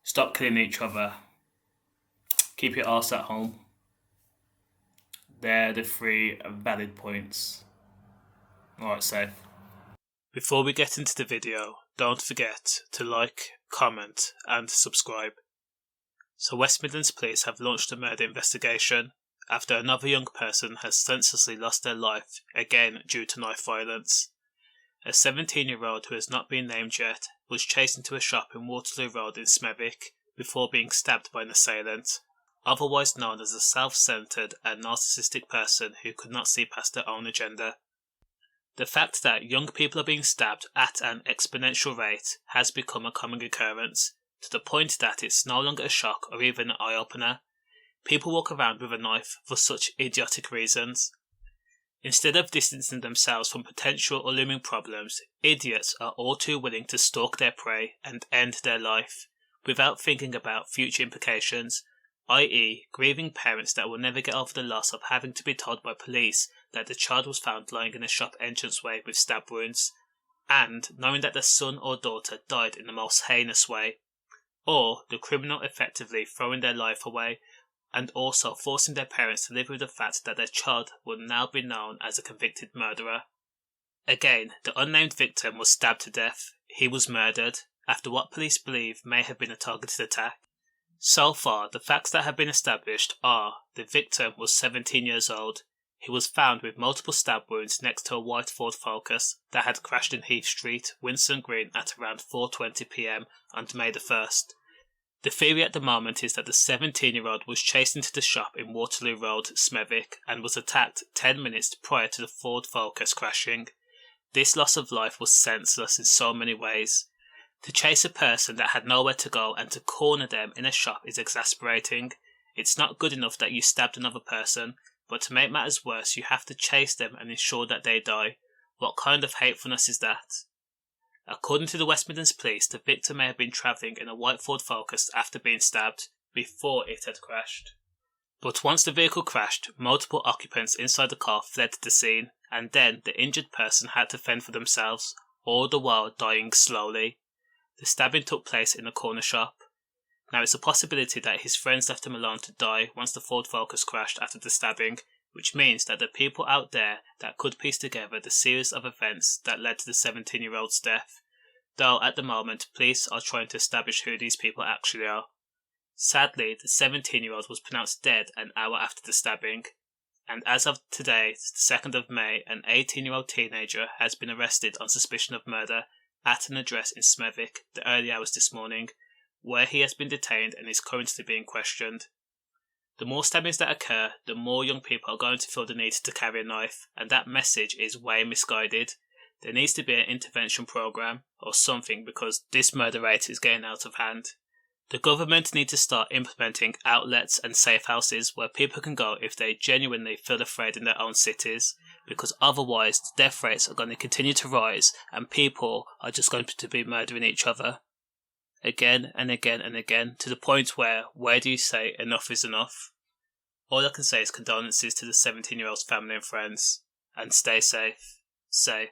Stop killing each other. Keep your arse at home. They're the 3 valid points. Alright, safe. Before we get into the video, don't forget to like, comment and subscribe. So West Midlands Police have launched a murder investigation after another young person has senselessly lost their life, again due to knife violence. A 17-year-old who has not been named yet was chased into a shop in Waterloo Road in Smethwick before being stabbed by an assailant, otherwise known as a self-centred and narcissistic person who could not see past their own agenda. The fact that young people are being stabbed at an exponential rate has become a common occurrence, to the point that it's no longer a shock or even an eye-opener. People walk around with a knife for such idiotic reasons. Instead of distancing themselves from potential or looming problems, idiots are all too willing to stalk their prey and end their life, without thinking about future implications, i.e. grieving parents that will never get over the loss of having to be told by police that the child was found lying in a shop entranceway with stab wounds, and knowing that their son or daughter died in the most heinous way, or the criminal effectively throwing their life away, and also forcing their parents to live with the fact that their child will now be known as a convicted murderer. Again, the unnamed victim was stabbed to death. He was murdered, after what police believe may have been a targeted attack. So far, the facts that have been established are: the victim was 17 years old. He was found with multiple stab wounds next to a white Ford Focus that had crashed in Heath Street, Winson Green at around 4:20 p.m. on May the 1st. The theory at the moment is that the 17-year-old was chased into the shop in Waterloo Road, Smethwick, and was attacked 10 minutes prior to the Ford Focus crashing. This loss of life was senseless in so many ways. To chase a person that had nowhere to go and to corner them in a shop is exasperating. It's not good enough that you stabbed another person, but to make matters worse you have to chase them and ensure that they die. What kind of hatefulness is that? According to the West Midlands Police, the victim may have been travelling in a white Ford Focus after being stabbed, before it had crashed. But once the vehicle crashed, multiple occupants inside the car fled the scene, and then the injured person had to fend for themselves, all the while dying slowly. The stabbing took place in a corner shop. Now it's a possibility that his friends left him alone to die once the Ford Focus crashed after the stabbing, which means that there are people out there that could piece together the series of events that led to the 17-year-old's death, though at the moment police are trying to establish who these people actually are. Sadly, the 17-year-old was pronounced dead an hour after the stabbing, and as of today, the 2nd of May, an 18-year-old teenager has been arrested on suspicion of murder at an address in Smethwick the early hours this morning, where he has been detained and is currently being questioned. The more stabbings that occur, the more young people are going to feel the need to carry a knife, and that message is way misguided. There needs to be an intervention program or something, because this murder rate is getting out of hand. The government needs to start implementing outlets and safe houses where people can go if they genuinely feel afraid in their own cities, because otherwise the death rates are going to continue to rise and people are just going to be murdering each other again and again and again, to the point where do you say enough is enough? All I can say is condolences to the 17-year-old's family and friends, and stay safe. Safe.